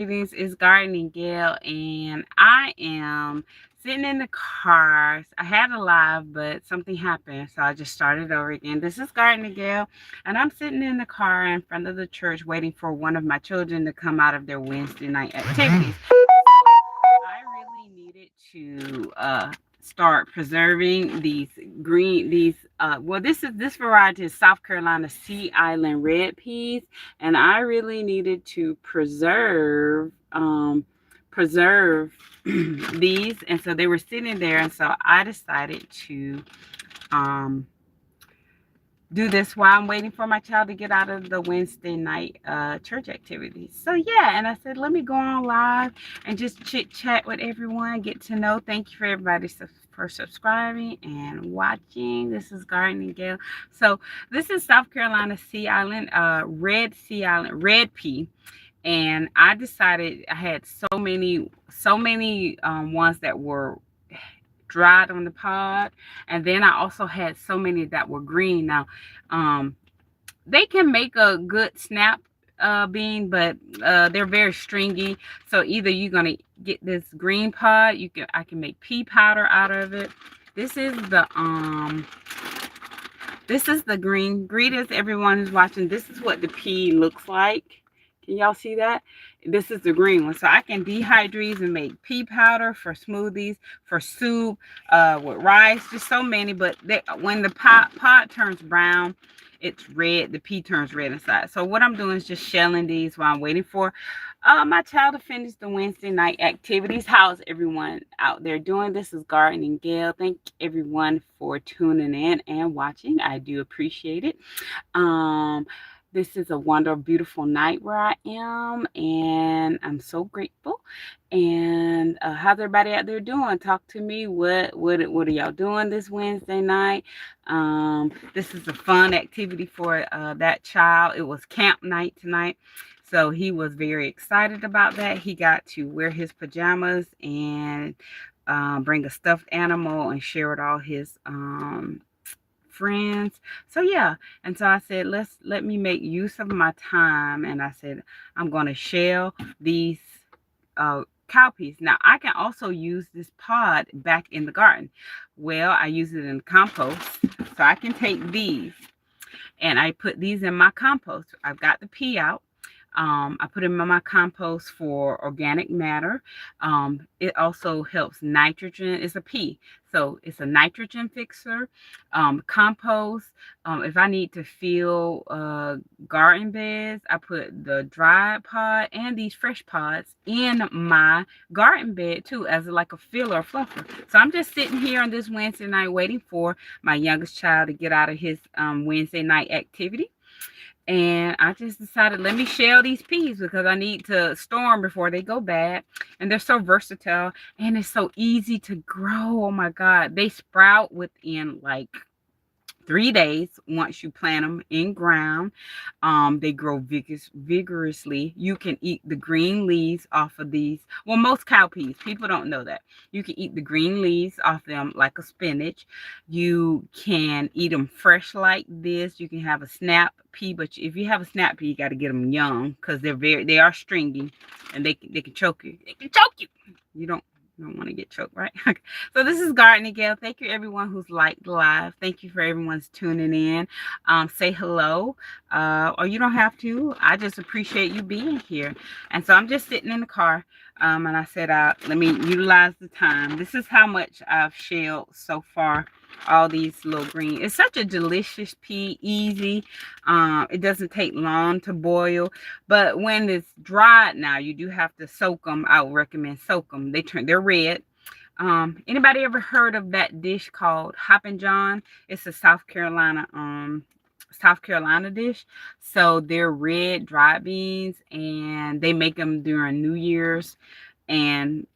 Greetings, it's Gardening Gail, and I am sitting in the car. I had a live, but something happened, so I just started over again. This is Gardening Gail, and I'm sitting in the car in front of the church waiting for one of my children to come out of their Wednesday night activities. I really needed to start preserving this variety is South Carolina Sea Island red peas, and I really needed to preserve these, and so they were sitting there, and so I decided to um do this while I'm waiting for my child to get out of the Wednesday night church activities. So yeah, and I said, let me go on live and just chit chat with everyone, get to know. Thank you for everybody for subscribing and watching. This is Gardening Gail. So this is South Carolina Sea Island, Sea Island red pea. And I decided I had so many ones that were dried on the pod, and then I also had so many that were green. Now they can make a good snap bean, but they're very stringy, so either you're gonna get this green pod, I can make pea powder out of it. This is the green. Greetings everyone who's watching. This is what the pea looks like. Can y'all see that? This is the green one. So I can dehydrate and make pea powder for smoothies, for soup, with rice, just so many. But when the pod turns brown, it's red. The pea turns red inside. So what I'm doing is just shelling these while I'm waiting for my child to finish the Wednesday night activities. How's everyone out there doing? This is Gardening Gail. Thank everyone for tuning in and watching. I do appreciate it. Um, this is a wonderful, beautiful night where I am, and I'm so grateful. And how's everybody out there doing? Talk to me. What are y'all doing this Wednesday night? This is a fun activity for that child. It was camp night tonight. So he was very excited about that. He got to wear his pajamas and bring a stuffed animal and share with all his friends. So yeah, and so I said, let me make use of my time, and I said I'm going to shell these cowpeas. Now I can also use this pod back in the garden. Well, I use it in compost, so I can take these and I put these in my compost. I've got the pea out. I put them in my compost for organic matter. It also helps nitrogen. It's a pea, so it's a nitrogen fixer. Compost. If I need to fill garden beds, I put the dried pod and these fresh pods in my garden bed too, as like a filler or fluffer. So I'm just sitting here on this Wednesday night waiting for my youngest child to get out of his Wednesday night activity. And I just decided, let me shell these peas because I need to store them before they go bad. And they're so versatile and it's so easy to grow. Oh my God. They sprout within like 3 days once you plant them in ground. They grow vigorously. You can eat the green leaves off of these. Well, most cowpeas, people don't know that. You can eat the green leaves off them like a spinach. You can eat them fresh like this. You can have a snap pea, but if you have a snap pea, you got to get them young because they are stringy and they can choke you. They can choke you. You don't want to get choked, right? So this is Gardening Gail. Thank you everyone who's liked the live. Thank you for everyone's tuning in. Say hello, or you don't have to. I just appreciate you being here. And so I'm just sitting in the car, and I said, let me utilize the time. This is how much I've shelled so far. All these little green. It's such a delicious pea, easy. It doesn't take long to boil, but when it's dried now, you do have to soak them. I would recommend soak them. They're red. Anybody ever heard of that dish called Hoppin' John? It's a South Carolina dish. So they're red dried beans, and they make them during New Year's, and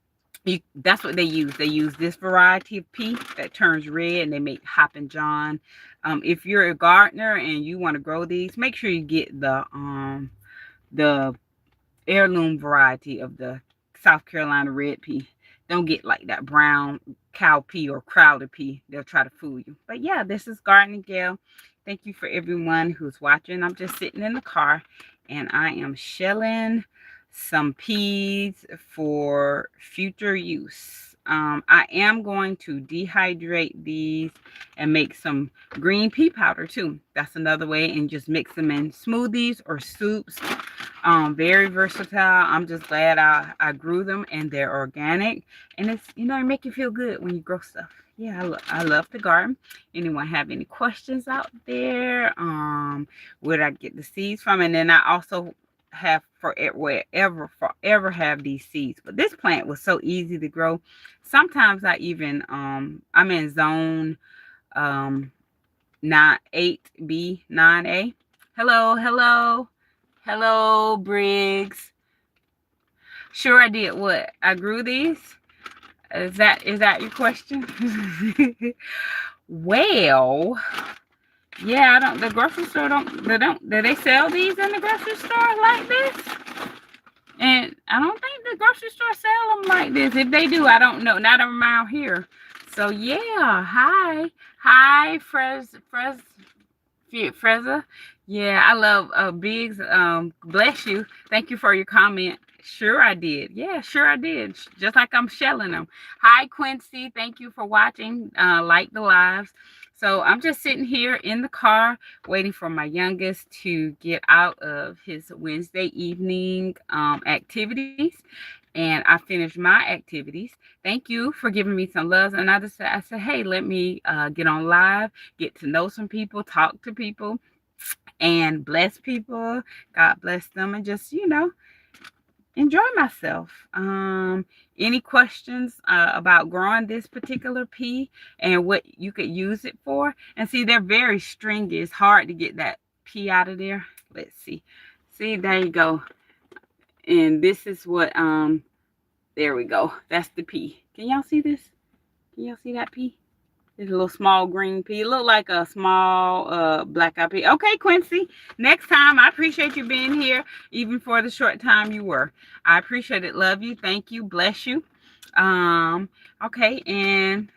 that's what they use. They use this variety of pea that turns red, and they make Hoppin' John. If you're a gardener and you want to grow these, make sure you get the heirloom variety of the South Carolina red pea. Don't get like that brown cow pea or crowded pea. They'll try to fool you. But yeah, this is Gardening Gail. Thank you for everyone who's watching. I'm just sitting in the car and I am shelling some peas for future use. I am going to dehydrate these and make some green pea powder too. That's another way, and just mix them in smoothies or soups. Very versatile. I'm just glad I grew them, and they're organic, and it's, you know, it make you feel good when you grow stuff. Yeah, I love the garden. Anyone have any questions out there? Where did I get the seeds from? And then I also have forever have these seeds. But this plant was so easy to grow. Sometimes I even I'm in zone 8B 9A. Hello, Briggs. Sure, I did. What? I grew these? Is that your question? Well, yeah, I don't. The grocery store do they sell these in the grocery store like this? And I don't think the grocery store sell them like this. If they do, I don't know. Not around here. So yeah, hi, Freza. Yeah, I love Biggs. Bless you. Thank you for your comment. Sure, I did. Yeah, sure, I did. Just like I'm shelling them. Hi, Quincy. Thank you for watching. Like the lives. So I'm just sitting here in the car waiting for my youngest to get out of his Wednesday evening activities. And I finished my activities. Thank you for giving me some love. And I said, hey, let me get on live, get to know some people, talk to people, and bless people. God bless them, and just, you know, enjoy myself. Any questions about growing this particular pea and what you could use it for? And see, they're very stringy. It's hard to get that pea out of there. Let's see. See, there you go. And this is what there we go. That's the pea. Can y'all see this? Can y'all see that pea? It's a little small green pea. It look like a small black-eyed pea. Okay, Quincy. Next time, I appreciate you being here, even for the short time you were. I appreciate it. Love you. Thank you. Bless you. Okay, and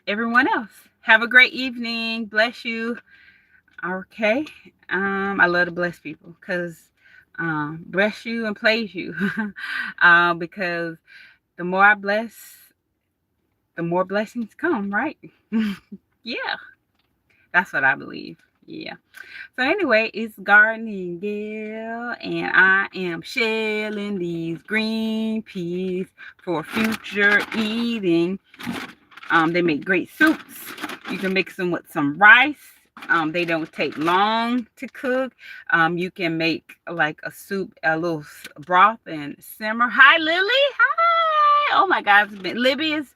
everyone else, have a great evening. Bless you. Okay. I love to bless people because bless you and praise you. Because the more I bless, the more blessings come, right? Yeah, that's what I believe. Yeah. So anyway, it's Gardening Gail, and I am shelling these green peas for future eating. They make great soups. You can mix them with some rice. They don't take long to cook. You can make like a soup, a little broth, and simmer. Hi, Lily. Hi. Oh my God, Libby is.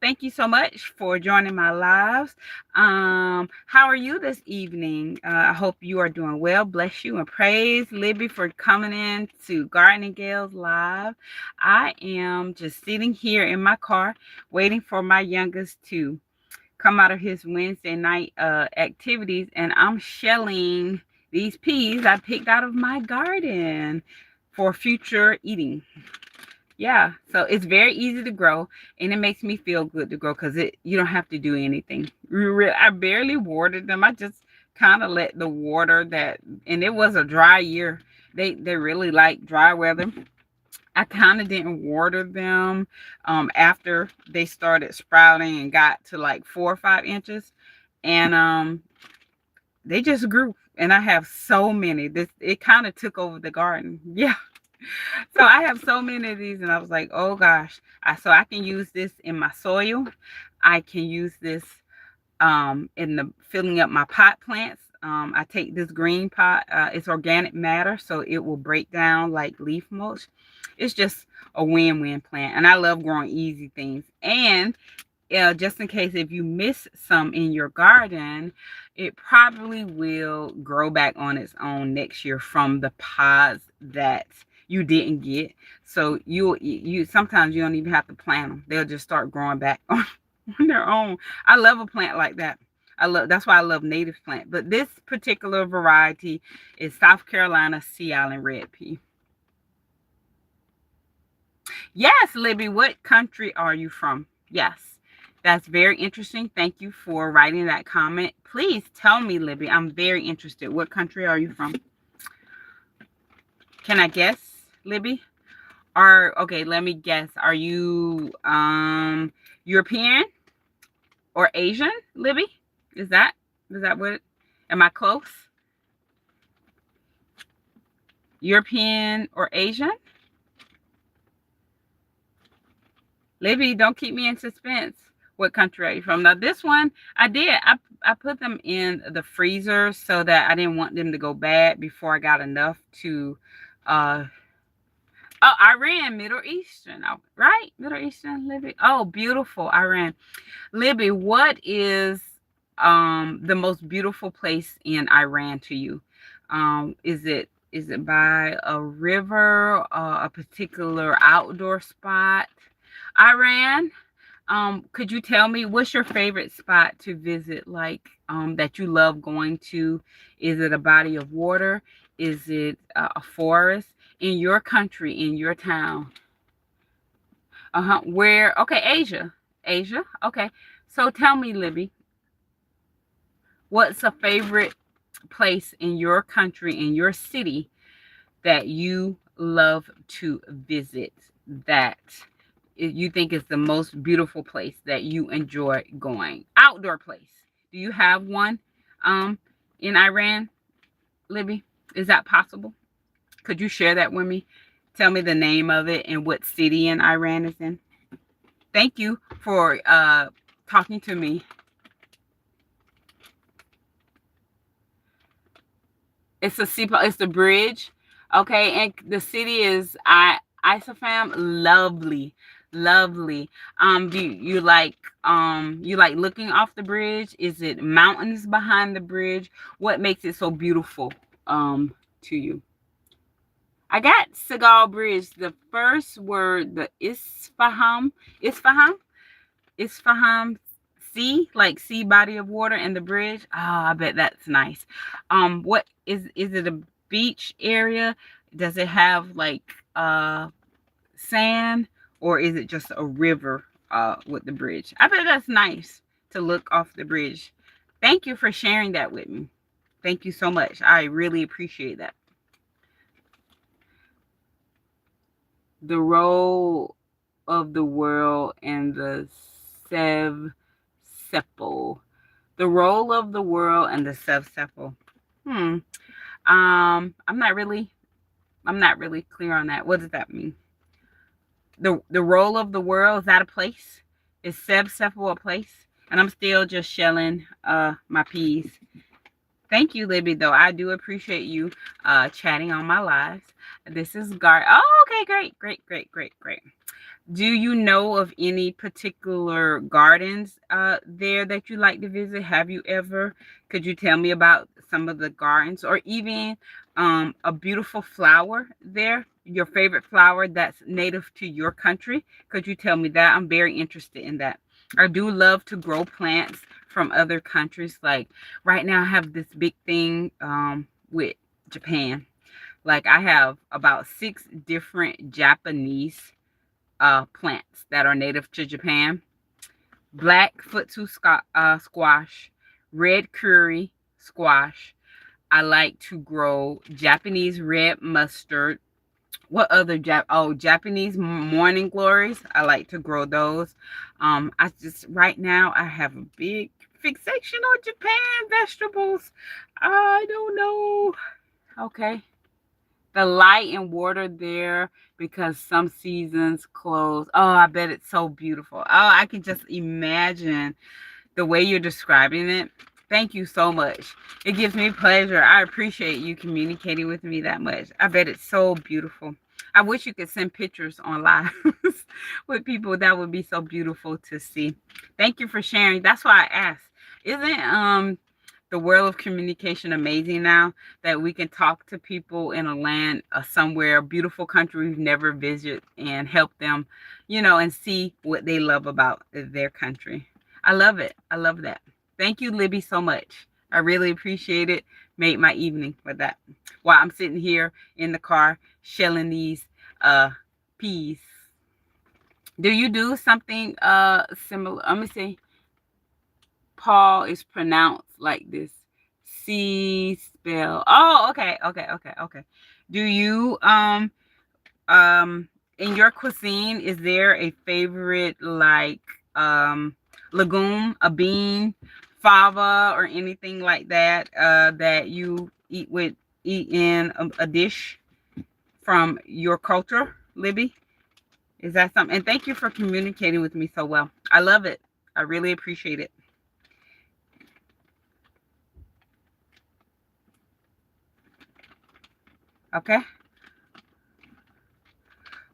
Thank you so much for joining my lives. How are you this evening? I hope you are doing well. Bless you and praise Libby for coming in to Gardening Gail's live. I am just sitting here in my car waiting for my youngest to come out of his Wednesday night activities, and I'm shelling these peas I picked out of my garden for future eating. Yeah, so it's very easy to grow, and it makes me feel good to grow because you don't have to do anything. I barely watered them. I just kind of let the water and it was a dry year. They really like dry weather. I kind of didn't water them after they started sprouting and got to like 4 or 5 inches, and they just grew. And I have so many. It kind of took over the garden. Yeah. So I have so many of these, and I was like, oh gosh. So I can use this in my soil. I can use this in the filling up my pot plants. I take this green pot. It's organic matter, so it will break down like leaf mulch. It's just a win-win plant, and I love growing easy things. And just in case if you miss some in your garden, it probably will grow back on its own next year from the pods that you didn't get. So you sometimes you don't even have to plant them. They'll just start growing back on their own. I love a plant like that. That's why I love native plant. But this particular variety is South Carolina Sea Island red pea. Yes, Libby, what country are you from? Yes. That's very interesting. Thank you for writing that comment. Please tell me, Libby. I'm very interested. What country are you from? Can I guess, Libby? Okay, let me guess. Are you European or Asian, Libby? Is that what? Am I close? European or Asian? Libby, don't keep me in suspense. What country are you from? Now, this one, I put them in the freezer so that I didn't want them to go bad before I got enough to, uh, oh, Iran, Middle Eastern, oh, right? Middle Eastern, Libby. Oh, beautiful, Iran. Libby, what is the most beautiful place in Iran to you? Is it by a river, a particular outdoor spot? Iran, could you tell me what's your favorite spot to visit, like that you love going to? Is it a body of water? Is it a forest in your country, in your town? Uh-huh. Where? Okay, Asia. Asia. Okay. So tell me, Libby, what's a favorite place in your country, in your city that you love to visit, that you think is the most beautiful place that you enjoy going? Outdoor place. Do you have one in Iran, Libby? Is that possible? Could you share that with me? Tell me the name of it and what city in Iran is in. Thank you for talking to me. It's the bridge. Okay, and the city is Isafam. Lovely, lovely. Do you like looking off the bridge? Is it mountains behind the bridge? What makes it so beautiful to you? I got Segal Bridge. The first word, the Isfahan sea, like sea body of water, and the bridge. Oh, I bet that's nice. What is it, a beach area? Does it have like sand, or is it just a river with the bridge? I bet that's nice to look off the bridge. Thank you for sharing that with me. Thank you so much. I really appreciate that. The role of the world and the Sev Sepal. The role of the world and the Sev Sepal. Hmm. I'm not really clear on that. What does that mean? The role of the world, is that a place? Is Sev Sepal a place? And I'm still just shelling my peas. Thank you, Libby, though. I do appreciate you chatting on my lives. This is Gar. Oh, okay, great, great, great, great, great. Do you know of any particular gardens there that you like to visit? Have you ever? Could you tell me about some of the gardens, or even a beautiful flower there? Your favorite flower that's native to your country? Could you tell me that? I'm very interested in that. I do love to grow plants from other countries. Like right now, I have this big thing with Japan. Like I have about 6 different Japanese plants that are native to Japan. Black squash, red curry squash. I like to grow Japanese red mustard. What other Japanese morning glories? I like to grow those. I just right now I have a big fixation on Japan vegetables. I don't know. Okay. The light and water there, because some seasons close. Oh, I bet it's so beautiful. Oh, I can just imagine the way you're describing it. Thank you so much. It gives me pleasure. I appreciate you communicating with me that much. I bet it's so beautiful. I wish you could send pictures on live with people. That would be so beautiful to see. Thank you for sharing. That's why I asked. Isn't the world of communication amazing now, that we can talk to people in a land somewhere, a beautiful country we've never visited, and help them, and see what they love about their country. I love it. I love that. Thank you, Libby, so much. I really appreciate it. Made my evening with that. While I'm sitting here in the car shelling these peas. Do you do something similar? Let me see. Paul is pronounced like this. C spell. Oh, okay. Do you in your cuisine, is there a favorite like legume, a bean, fava, or anything like that that you eat in a dish from your culture, Libby? Is that something? And thank you for communicating with me so well. I love it. I really appreciate it. Okay.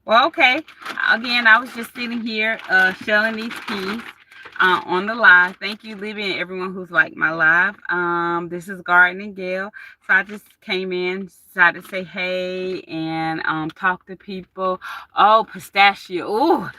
Well, okay. Again, I was just sitting here shelling these peas on the live. Thank you, Libby, and everyone who's liked my live. This is Gardening Gail. So I just came in, decided to say hey and talk to people. Oh, pistachio. Ooh,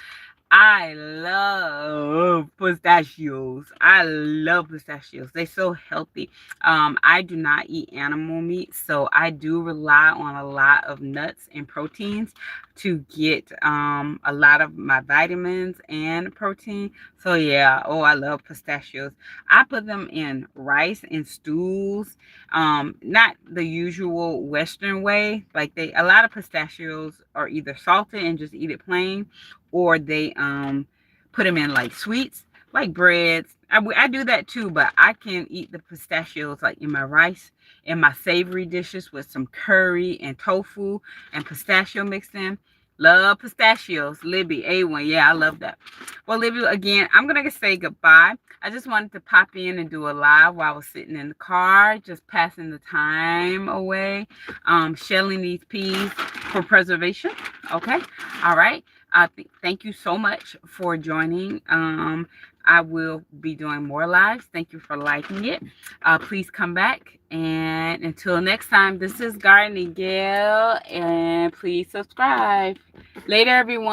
I love pistachios. I love pistachios. They're so healthy. I do not eat animal meat, so I do rely on a lot of nuts and proteins to get a lot of my vitamins and protein. So yeah, oh, I love pistachios. I put them in rice and stews. Not the usual Western way. Like a lot of pistachios are either salted and just eat it plain, or they put them in like sweets, like breads. I do that too, but I can eat the pistachios like in my rice, in my savory dishes with some curry and tofu and pistachio mixed in. Love pistachios. Libby, A1. Yeah, I love that. Well, Libby, again, I'm going to say goodbye. I just wanted to pop in and do a live while I was sitting in the car, just passing the time away, shelling these peas for preservation. Okay. All right. Thank you so much for joining. I will be doing more lives. Thank you for liking it. Please come back. And until next time, this is Gardening Gail. And please subscribe. Later, everyone.